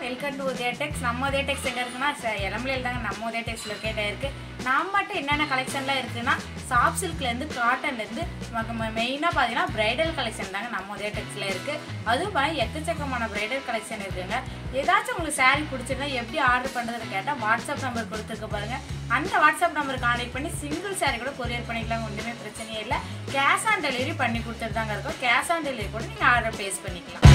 Welcome to உதயடெக்ஸ். நம்ம உதயடெக்ஸ் எங்கே இருக்குன்னா இளம்பிள்ளையில் தாங்க நம்ம உதயடெக்ஸ் லொக்கேட் ஆகிருக்கு. நம்மகிட்ட என்னென்ன கலெக்ஷன்லாம் இருக்குன்னா சாஃப்ட் சில்க்லேருந்து காட்டன்லேருந்து மெயினாக பார்த்தீங்கன்னா ப்ரைடல் கலெக்ஷன் தாங்க நம்ம உதயடெக்ஸில் இருக்குது. அதுவும் எக்கச்சக்கமான ப்ரைடல் கலெக்ஷன் இருக்குதுங்க. ஏதாச்சும் உங்களுக்கு சாரீ பிடிச்சிருந்தா எப்படி ஆர்டர் பண்ணுறதுன்னு கேட்டால் வாட்ஸ்அப் நம்பர் கொடுத்துருக்க பாருங்கள். அந்த வாட்ஸ்அப் நம்பருக்கு கான்டெக்ட் பண்ணி சிங்கிள் சாரீ கூட கொரியர் பண்ணிக்கலாம். ஒன்றுமே பிரச்சனையே இல்லை. கேஷ் ஆன் டெலிவரி பண்ணி கொடுத்துட்டு தாங்க இருக்கோம். கேஷ் ஆன் டெலிவரி கூட நீங்கள் ஆர்டர் ப்ளேஸ் பண்ணிக்கலாம்.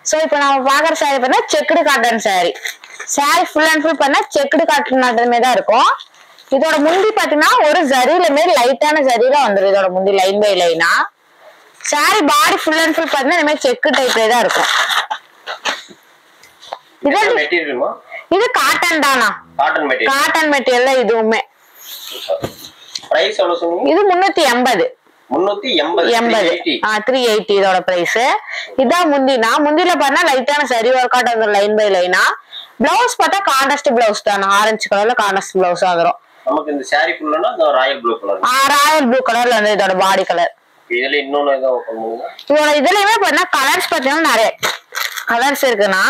So இப்போ நம்ம பாக்குற சாரி பண்ணா checked cotton sorry. Sorry full and full பண்ணா செக்குடு காட்டன் மாதிரி தான் இருக்கும். இதோட முந்தி பாத்தீங்கன்னா ஒரு ஜரியில மாரி லைட்டான ஜரியில வந்துடும். இதோட முந்தி லைன் பை லைனா. Sorry body full and full பாத்தீங்கன்னா இந்த மாதிரி செக்கு டைப்ல தான் இருக்கும். இது காட்டன் தானா? காட்டன் மெட்டீரியல் இதுவுமே. பிரைஸ் எவ்வளவு சொன்னீங்க? இது 380. 380 இதோட பிரைஸ். இதான் முந்தினா. முந்தில பார்த்தா லைட்டான சரி ஒர்க் அவுட் அந்த லைன் பை லைனா. பிளவுஸ் பார்த்தா கான்ட்ராஸ்ட் பிளவுஸ் தான். ஆரஞ்சு கலர்ல கான்ட்ராஸ்ட் பிளவுஸ் வந்துரும். நமக்கு இந்த சாரி ஃபுல்லனா அந்த Royal blue colour. Royal blue கலர்ல வந்து இதோட பாடி கலர். இதுல இன்னொன்னு ஏதோ ஓபன் பண்ணுங்க. இதோட இதுலயுமே பார்த்தா கலர்ஸ் பார்த்தீங்கன்னா நிறைய கலர்ஸ் இருக்குனா.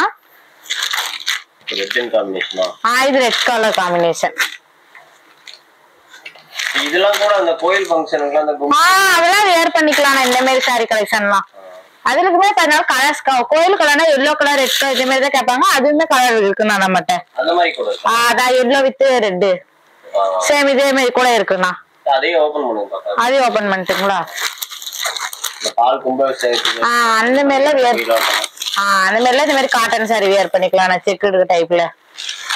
ரெட் காம்பினேஷனா? இது ரெட் கலர் காம்பினேஷன். இதெல்லாம் கூட அந்த கோயில் ஃபங்க்ஷனுக்கு அந்த அதெல்லாம் வேர் பண்ணிக்கலாம். இந்த மாதிரி சாரி கலெக்ஷன்லாம் அதுக்குமே பார்த்தா கலர்ஸ் கோயில் கலர்னா எல்லோ கலர் ரெட் கலர் இந்த மாதிரி தான் கேட்பாங்க. அதுவுமே கலர் இருக்குண்ணா நம்மகிட்ட. அந்த மாதிரி கூட அதான் எல்லோ வித் ரெட் சேம் இதே மாதிரி கூட இருக்குண்ணா. அதையும் ஓபன் பண்ணுங்க பாக்கலாம். அதையும் ஓபன் பண்ணிட்டுங்களா? இந்த பால் கும்பாபிஷேகத்துக்கு அந்த மாதிரிலாம் வேர் அந்த மாதிரிலாம் இந்த மாதிரி காட்டன் சாரி வேர் பண்ணிக்கலாம். நான் செக்குடு டைப்ல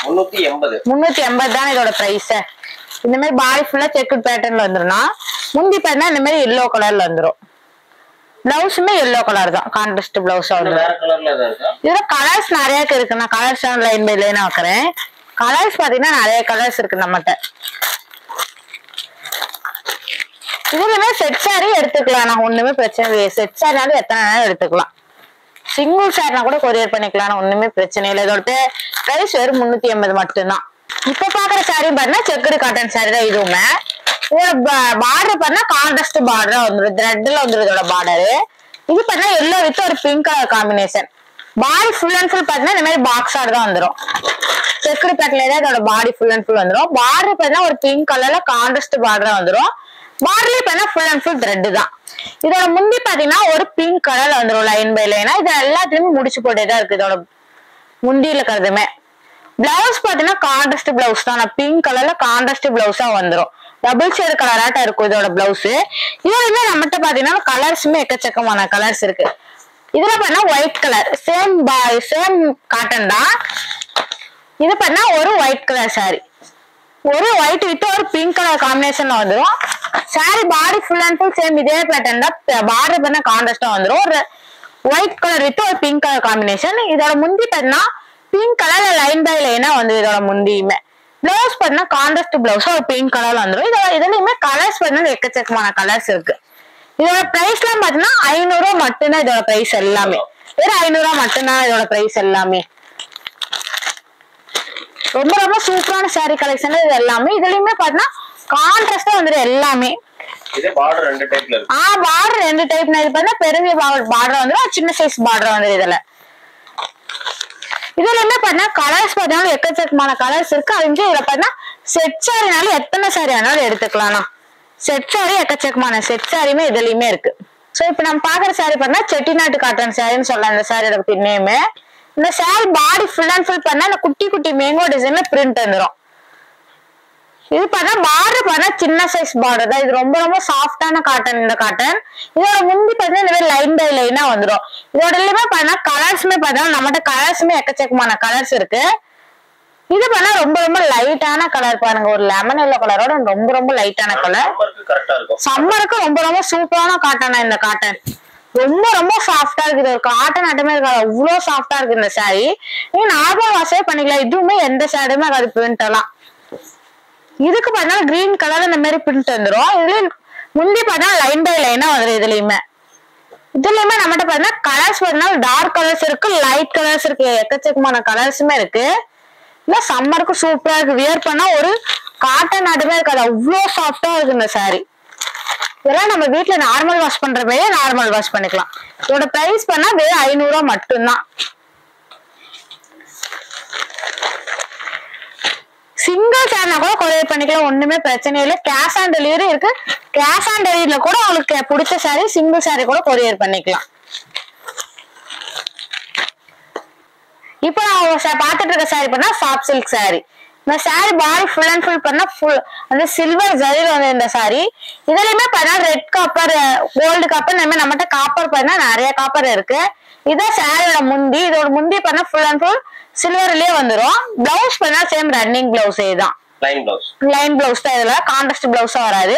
380 தான் இதோட பிரைஸ். இந்த மாதிரி பாடி ஃபுல்லா செக்குடு பேட்டர்ன்ல வந்துரும்னா. முந்தி பார்த்தா இந்த மாதிரி எல்லோ கலர்ல வந்துரும். பிளவுஸுமே எல்லோ கலர் தான். கான்ட்ராஸ்ட் பிளவுஸ் வந்துரும். வேற கலர்ல தான் இருக்கா? இதுல கலர்ஸ் நிறைய இருக்கு. நான் கலர்ஸ் லைன் பை லைனா வைக்கிறேன். கலர்ஸ் பாத்தீங்கன்னா நிறைய கலர்ஸ் இருக்கு நம்மகிட்ட. இதுலமே செட் சாரி எடுத்துக்கலாம். நான் ஒண்ணுமே பிரச்சனை இல்லை. செட் சாரினாலும் எத்தனை நேரம் எடுத்துக்கலாம். சிங்கிள் சாரினா கூட கொரியர் பண்ணிக்கலாம். ஒண்ணுமே பிரச்சனை இல்லை. இதோட பிரைஸ் வெறும் 380 மட்டும்தான். இப்ப பாக்குற சாரி பாத்தீங்கன்னா செக்குடு காட்டன் சாரி தான். இதுவுமே இதோட பார்டர் பார்த்தா கான்ட்ராஸ்ட் பார்டர் வந்துடும். த்ரெட்ல வந்துடும் இதோட பார்டரு. இது பார்த்தா எல்லோ வித் ஒரு pink colour combination. Body full and full பார்த்தீங்கன்னா இந்த மாதிரி பாக்ஸ் ஆர்டர் தான் வந்துடும். செக்குடு பேட்டர்ல தான் இதோட பாடி ஃபுல் அண்ட் ஃபுல் வந்துடும். பார்டர் பார்த்தீங்கன்னா ஒரு பிங்க் கலர்ல கான்ட்ராஸ்ட் பார்டர் வந்துடும். பார்டர்லயே பார்த்தா ஃபுல் அண்ட் ஃபுல் த்ரெட் தான். இதோட முந்தி பாத்தீங்கன்னா ஒரு பிங்க் கலர்ல வந்துடும் லைன் பை லைனா. இது எல்லாத்துலயுமே முடிச்சு போட்டே தான் இருக்கு. இதோட முந்தியில இருக்கிறதுமே பிளவுஸ் பாத்தீங்கன்னா கான்ட்ராஸ்ட் பிளவுஸ் தான். பிங்க் கலர்ல கான்ட்ராஸ்ட் பிளவுஸா வந்துடும். டபுள் ஷேட் கலராட்டா இருக்கும் இதோட பிளவுஸ். இதுலயுமே நம்மகிட்ட பாத்தீங்கன்னா கலர்ஸுமே எக்கச்சக்கமான கலர்ஸ் இருக்கு. இதுல பாத்தீங்கன்னா ஒயிட் கலர் சேம் காட்டன் தான். இது பாத்தீங்கன்னா ஒரு ஒயிட் கலர் சாரி. ஒரு ஒயிட் வித் ஒரு பிங்க் கலர் காம்பினேஷன்ல வந்துடும். Sorry body full and full same இதே பேட்டர்ன் தான். பார்டர் பண்ண கான்ட்ராஸ்டா வந்துடும். ஒரு ஒயிட் கலர் வித் ஒரு பிங்க் கலர் காம்பினேஷன். இதோட முந்தி பாத்தீங்கன்னா பிங்க் கலர்ல லைன் பை லைனா வந்து இதோட முந்தியுமே. பிளவுஸ் பாத்தீங்கன்னா கான்ட்ராஸ்ட் பிளவுஸ் ஒரு பிங்க் கலர்ல வந்துடும். இதுலயுமே கலர்ஸ் பாத்தீங்கன்னா எக்கச்சக்கமான கலர்ஸ் இருக்கு. இதோட பிரைஸ் எல்லாம் பாத்தீங்கன்னா 500 மட்டும்தான். இதோட பிரைஸ் எல்லாமே வெறும் 500 மட்டும்தான் இதோட பிரைஸ் எல்லாமே. ரொம்ப ரொம்ப சூப்பரான சாரி கலெக்ஷன் இது எல்லாமே. இதுலயுமே பாத்தீங்கன்னா கான்ட்ராஸ்டா வந்துடும் எல்லாமே. பார்டர் 2 டைப்ல இருக்கு. பார்டர் 2 டைப்னா இது பாத்தீங்கன்னா பெரிய பார்டர் வந்துடும். சின்ன சைஸ் பார்டர் வந்துடும். இதுல என்ன பண்ணா கலர்ஸ் பாத்தீங்கன்னா எக்கச்சக்கமான கலர்ஸ் இருக்கு. அது இதுல பாத்தீங்கன்னா செட் சாரினாலும் எத்தனை சாரி ஆனாலும் எடுத்துக்கலாம். செட் சாரி எக்கச்சக்கமான செட் சாரியுமே இதுலயுமே இருக்கு. சோ இப்போ நம்ம பாக்குற சாரி பார்த்தா செட்டிநாட்டு காட்டன் சாரின்னு சொல்லலாம். இந்த சாரியோட நேம் இந்த sorry body full and full பண்ணா இந்த குட்டி குட்டி மேங்கோ டிசைன்ல பிரிண்ட் வந்துடும். இது பார்த்தா பார்டர் பார்த்தா சின்ன சைஸ் பார்டர் தான். இது ரொம்ப ரொம்ப சாஃப்டான காட்டன். இந்த காட்டன் இதோட முந்தி பார்த்தா இந்த மாதிரி லைன் பை லைனா வந்துடும். இதோட எல்லாமே பார்த்தா கலர்ஸுமே பார்த்தா நம்மகிட்ட கலர்ஸுமே எக்கச்சக்கமான கலர்ஸ் இருக்கு. இது பண்ணா ரொம்ப ரொம்ப லைட்டான கலர் பாருங்க, ஒரு லெமன் எல்லோ கலரோட ரொம்ப ரொம்ப லைட்டான கலர். சம்மருக்கு ரொம்ப ரொம்ப சூப்பரான காட்டனா இந்த காட்டன். ரொம்ப ரொம்ப சாஃப்டா இருக்குது. ஒரு காட்டன் ஆட்டமே இருக்காது, அவ்வளவு சாஃப்டா இருக்கு இந்த சாரி. நீங்க நார்மல் வாஷே பண்ணிக்கலாம். இதுவுமே எந்த சாரியுமே அது பிரிண்ட் எல்லாம். இதுக்கு பார்த்தா கிரீன் கலர் இந்த மாதிரி பிரிண்ட் வந்துடும். இதுல முந்தி பார்த்தா லைன் பை லைனா வந்துடும். இதுலயுமே நம்மகிட்ட பார்த்தா கலர்ஸ் பார்த்தா டார்க் கலர்ஸ் இருக்கு, லைட் கலர்ஸ் இருக்கு, எக்கச்சக்கமான கலர்ஸுமே இருக்கு. இல்ல சம்மருக்கு சூப்பரா இருக்கு. வியர் பண்ணா ஒரு காட்டன் ஆட்டமே இருக்காது, அவ்வளவு சாஃப்டா இருக்கு இந்த சாரி. இதெல்லாம் நம்ம வீட்டுல நார்மல் வாஷ் பண்ற மாதிரியே நார்மல் வாஷ் பண்ணிக்கலாம். இதோட பிரைஸ் பண்ணா வெறும் 500 ரூபா மட்டும்தான். சிங்கிள் சேர்னா கூட கொரியர் பண்ணிக்கலாம், ஒண்ணுமே பிரச்சனை இல்லை. கேஷ் ஆன் டெலிவரி இருக்கு. கேஷ் ஆன் டெலிவரியில கூட உங்களுக்கு பிடிச்ச சாரி சிங்கிள் சாரி கூட கொரியர் பண்ணிக்கலாம். இப்ப நான் பாத்துட்டு இருக்க சாரி பண்ணா சாஃப்ட் சில்க் சாரி. இந்த sorry body full and full பண்ணா ஃபுல் அந்த சில்வர் ஜரியில வந்து இந்த சாரி. இதுலயுமே பார்த்தா ரெட் காப்பர், கோல்டு காப்பர், இந்த மாதிரி நம்மகிட்ட காப்பர் பண்ணா நிறைய காப்பர் இருக்கு. இதான் சாரியோட முந்தி. இதோட முந்தி பண்ணா ஃபுல் அண்ட் ஃபுல் சில்வர்லயே வந்துடும். பிளவுஸ் பண்ணா சேம் ரன்னிங் பிளவுஸ் தான், லைன் பிளவுஸ் தான். இதுல கான்ட்ராஸ்ட் பிளவுஸா வராது.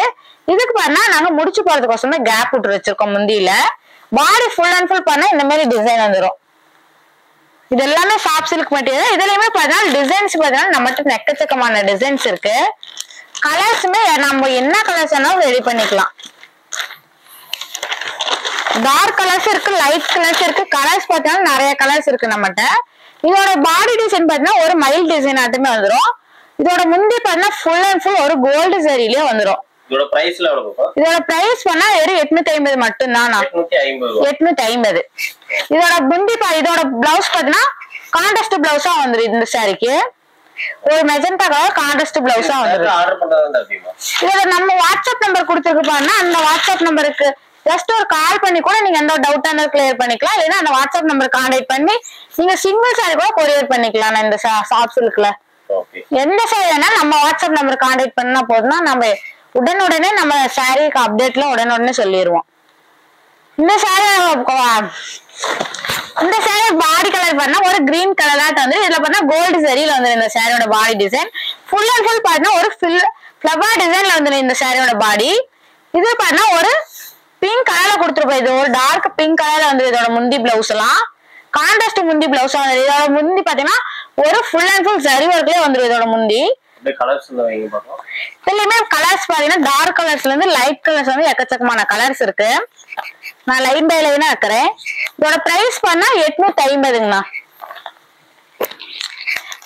இதுக்கு பண்ணா நாங்க முடிச்சு போறதுக்கோசமே கேப் விட்டு வச்சிருக்கோம் முந்தியில. பாடி ஃபுல் அண்ட் ஃபுல் பண்ணா இந்த மாதிரி டிசைன் வந்துடும். இது எல்லாமே சாஃப்ட் சில்க் மெட்டீரியல். இதுலயுமே பார்த்தீங்கன்னா டிசைன்ஸ் பார்த்தீங்கன்னா நம்மகிட்ட எக்கச்சக்கமான டிசைன்ஸ் இருக்கு. கலர்ஸுமே நம்ம என்ன கலர்ஸ் வேணாலும் ரெடி பண்ணிக்கலாம். டார்க் கலர்ஸ் இருக்கு, லைட் கலர்ஸ் இருக்கு. கலர்ஸ் பார்த்தீங்கன்னா நிறைய கலர்ஸ் இருக்கு நம்மகிட்ட. இதோட பாடி டிசைன் பார்த்தீங்கன்னா ஒரு மைல் டிசைன் ஆட்டுமே வந்துடும். இதோட முந்தி பார்த்தீங்கன்னா ஃபுல் அண்ட் ஃபுல் ஒரு கோல்டு சரியிலேயே வந்துடும். இதோட பிரைஸ் பண்ணா வெறும் 850 மட்டும்தான். 850. இதோட முந்தி இதோட பிளவுஸ் பாத்தீங்கன்னா கான்ட்ராஸ்ட் பிளவுஸா வந்துடும். இந்த சாரிக்கு ஒரு மெஜெண்டா கலர் கான்ட்ராஸ்ட் பிளவுஸா வந்துடும். இதோட நம்ம வாட்ஸ்அப் நம்பர் கொடுத்துருக்கு பாருன்னா அந்த வாட்ஸ்அப் நம்பருக்கு ஜஸ்ட் ஒரு கால் பண்ணி கூட நீங்க எந்த டவுட்டா இருந்தாலும் கிளியர் பண்ணிக்கலாம். இல்லைன்னா அந்த வாட்ஸ்அப் நம்பர் கான்டாக்ட் பண்ணி நீங்க சிங்கிள் சாரி கூட கொரியர் பண்ணிக்கலாம். இந்த சாஃப்ட் சில்க்ல எந்த சாரி வேணாலும் நம்ம வாட்ஸ்அப் நம்பர் கான்டாக்ட் பண்ணா போதும்னா நம்ம உடனுடனே நம்ம சாரிக்கு அப்டேட்ல உடனுடனே சொல்லிடுவோம். இந்த சாரி பாடி கலர் பண்ணா ஒரு கிரீன் கலராட்டு வந்து இதுல பார்த்தா கோல்டு சரியில வந்து இந்த சாரியோட பாடி டிசைன் ஃபுல் அண்ட் ஃபுல் பார்த்தா ஒரு ஃபிளவர் டிசைன்ல வந்து இந்த சாரியோட பாடி. இது பார்த்தா ஒரு பிங்க் கலர்ல கொடுத்துருப்போம். இது ஒரு டார்க் பிங்க் கலர்ல வந்து இதோட முந்தி பிளவுஸ் எல்லாம் கான்ட்ராஸ்ட் முந்தி பிளவுஸ் வந்து இதோட முந்தி பாத்தீங்கன்னா ஒரு ஃபுல் அண்ட் ஃபுல் ஜரி ஒர்க்லயே வந்துடும் இதோட முந்தி. இதுலயுமே கலர்ஸ் பாத்தீங்கன்னா டார்க் கலர்ஸ்ல இருந்து லைட் கலர்ஸ் வந்து எக்கச்சக்கமான கலர்ஸ் இருக்கு. நான் லைன் பை லைனா இருக்கிறேன். இதோட பிரைஸ் பண்ணா 850ங்கண்ணா.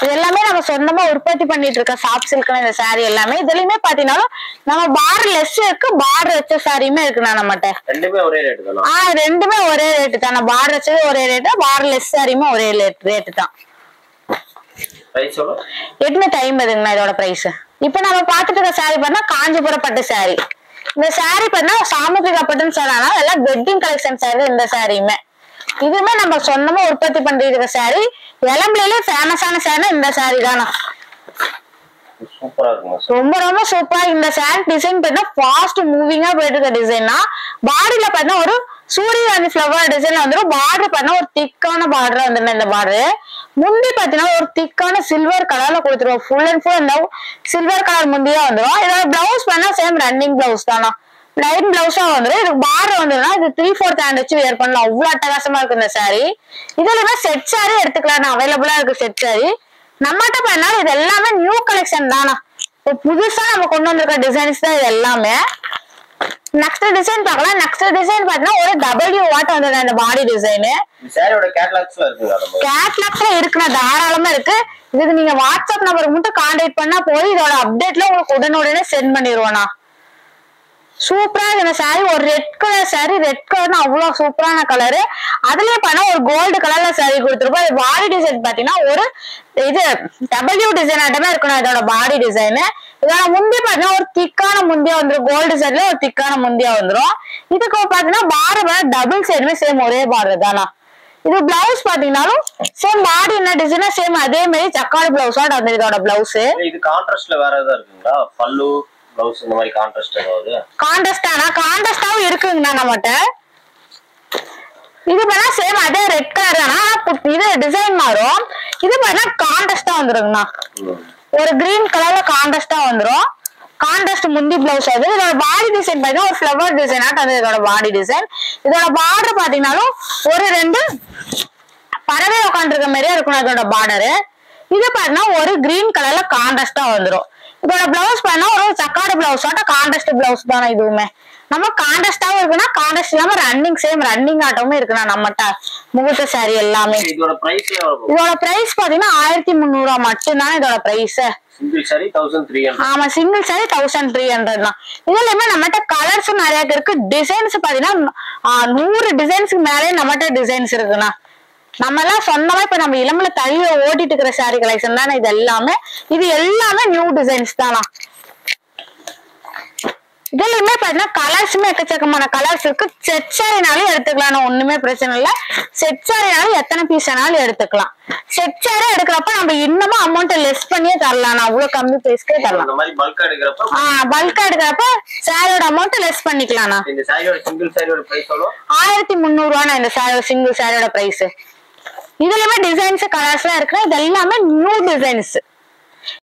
இது எல்லாமே நம்ம சொந்தமா உற்பத்தி பண்ணிட்டு இருக்க சாஃப்ட் சில்க்ல இந்த சாரி எல்லாமே. இதுலயுமே பாத்தீங்கன்னா நம்ம பார்டர் லெஸ் இருக்கு, பார்டர் வச்ச சாரியுமே இருக்குண்ணா நம்மகிட்ட. ரெண்டுமே ஒரே ரேட்டு தான். பார்டர் வச்சது ஒரே ரேட்டு, பார்டர் லெஸ் சாரியுமே ஒரே ரேட்டு தான். 850ங்கண்ணா இதோட பிரைஸ். இப்ப நம்ம பாத்துட்டு இருக்க சாரி பண்ணா காஞ்சிபுரம் பட்டு சாரி. இந்த சாரி பண்ணா சாமுத்திரிகா பட்டுன்னு சொன்னா எல்லாம் வெட்டிங் கலெக்ஷன் சாரி. இந்த சாரியுமே இதுவுமே நம்ம சொந்தமா உற்பத்தி பண்ணிட்டு இருக்க சாரி. இளம்பிலே ஃபேமஸான சாரி இந்த சாரி தானா. ரொம்ப ரொம்ப சூப்பரா இந்த சாரி டிசைன் பண்ணா ஃபாஸ்ட் மூவிங்கா போயிட்டு இருக்க டிசைன்னா பாடியில பண்ணா ஒரு சூரியகாந்தி ஃபிளவர் டிசைன்ல வந்துடும். பார்டர் பண்ணா ஒரு திக்கான பார்டர் வந்துடும். இந்த பார்டர் முந்தி பாத்தீங்கன்னா ஒரு திக்கான சில்வர் கலர்ல கொடுத்துருவோம். ஃபுல் அண்ட் ஃபுல் அந்த சில்வர் கலர் முந்தியா வந்துடும். இதோட பிளவுஸ் பண்ணா சேம் ரன்னிங் பிளவுஸ் தானா, லைன் பிளவுஸா வந்துடும். இதுக்கு பார்டர் வந்துடும்னா இது 3/4 ஹேண்ட் வச்சு வேர் பண்ணலாம். அவ்வளவு அட்டகாசமா இருக்கு இந்த சாரி. இதுல செட் சாரி எடுத்துக்கலாம், அவைலபிளா இருக்கு செட் சாரி நம்மகிட்ட. பண்ணாலும் இது எல்லாமே நியூ கலெக்ஷன் தானா, இப்போ புதுசா நம்ம கொண்டு வந்திருக்க டிசைன்ஸ் தான் இது எல்லாமே. நெக்ஸ்ட் டிசைன் பார்க்கலாம். நெக்ஸ்ட் டிசைன் பாத்தீங்கன்னா ஒரு W வாட் வந்தது அந்த பாடி டிசைன். கேட்லாக்ஸ்ல இருக்குன்னா தாராளமா இருக்கு. இதுக்கு நீங்க வாட்ஸ்அப் நம்பருக்கு மட்டும் கான்டாக்ட் பண்ணா போய் இதோட அப்டேட்ல உங்களுக்கு உடனுடனே சென்ட் பண்ணிடுவோம்னா. சூப்பரா இந்த சாரி ஒரு ரெட் கலர் சாரி. ரெட் கலர்னா அவ்வளவு சூப்பரான கலரு. அதுலயே பண்ணா ஒரு கோல்டு கலர்ல சாரி கொடுத்துருப்போம். பாடி டிசைன் பாத்தீங்கன்னா ஒரு இது W டிசைன் ஆட்டமே இருக்கணும் இதோட பாடி டிசைன். இதோட முந்தி பாத்தீங்கன்னா ஒரு திக்கான முந்தியா வந்துடும். கோல்டு சைட்ல ஒரு திக்கான முந்தியா வந்துடும். இதுக்கு பாத்தீங்கன்னா பார்டர் டபுள் சைடுமே சேம் ஒரே பார்டர் தானா. இது பிளவுஸ் பாத்தீங்கன்னாலும் சேம் பாடி என்ன டிசைனா சேம் அதே மாதிரி ஜக்கார்டு பிளவுஸோட வந்து இதோட பிளவுஸ். இது கான்ட்ராஸ்ட்ல வேற ஏதாவது இருக்குங்களா? பல்லு பிளவுஸ் இந்த மாதிரி கான்ட்ராஸ்ட் ஏதாவது? கான்ட்ராஸ்டாவும் இருக்குங்கண்ணா நம்மகிட்ட. இது பண்ணா சேம் அதே ரெட் கலர் தானா, இது டிசைன் மாறும். இது பண்ணா கான்ட்ராஸ்டா வந்துருங்கண்ணா, ஒரு கிரீன் கலர்ல கான்ட்ராஸ்டா வந்துரும். கான்ட்ராஸ்ட் முந்தி பிளவுஸ். அது இதோட பாடி டிசைன் பாத்தீங்கன்னா ஒரு ஃபிளவர் டிசைன் ஆட்டு இதோட பாடி டிசைன். இதோட பார்டர் பாத்தீங்கன்னாலும் ஒரு 2 பறவை உட்காந்துருக்க மாதிரியே இருக்கணும் இதோட பார்டரு. இது பாத்தீங்கன்னா ஒரு கிரீன் கலர்ல கான்ட்ராஸ்டா வந்துரும். இதோட பிளவுஸ் பாத்தீங்கன்னா ஒரு சக்காடு பிளவுஸோட கான்ட்ராஸ்ட் பிளவுஸ் தானே இதுவுமே. நம்ம கான்ட்ராஸ்டாவும் இருக்குன்னா கான்ட்ராஸ்ட் இல்லாம ரன்னிங் சேம் ரன்னிங் ஆட்டமும் இருக்குண்ணா நம்மகிட்ட முகூர்த்த சாரி எல்லாமே. இதோட பிரைஸ் பாத்தீங்கன்னா 1300 மட்டும்தான் இதோட பிரைஸ். Single sorry 1300. ஆமா, சிங்கிள் சாரி 1300 தான். இதுலயுமே நம்மகிட்ட கலர்ஸ் நிறைய இருக்கு. டிசைன்ஸ் பாத்தீங்கன்னா 100 டிசைன்ஸ்க்கு மேலே நம்மகிட்ட டிசைன்ஸ் இருக்குண்ணா. நம்ம எல்லாம் சொன்னமா இப்ப நம்ம இளம்பல தள்ளி ஓட்டிட்டு இருக்கிற சாரி கலெக்ஷன் தானே இது எல்லாமே. இது எல்லாமே நியூ டிசைன்ஸ் தானா. இதுலயுமே பாத்தீங்கன்னா கலர்ஸுமே எக்கச்சக்கமான கலர்ஸ் இருக்கு. செட் சாரினாலும் எடுத்துக்கலாம், ஒண்ணுமே பிரச்சனை இல்ல. செட் சாரினாலும் எத்தனை பீஸ் ஆனாலும் எடுத்துக்கலாம். செட் சாரி எடுக்கிறப்ப நம்ம இன்னமும் அமௌண்ட் லெஸ் பண்ணியே தரலாம், அவ்வளவு கம்மி பிரைஸ்க்கே தரலாம். பல்கா எடுக்கிறப்ப சாரியோட அமௌண்ட் லெஸ் பண்ணிக்கலாம். இந்த சாரியோட சிங்கிள் சாரியோட பிரைஸ் எவ்வளவு? 1300 இந்த சிங்கிள் சாரியோட பிரைஸ். இதுலயுமே டிசைன்ஸ் கலர்ஸ் எல்லாம் இருக்கு. இது எல்லாமே நியூ டிசைன்ஸ்.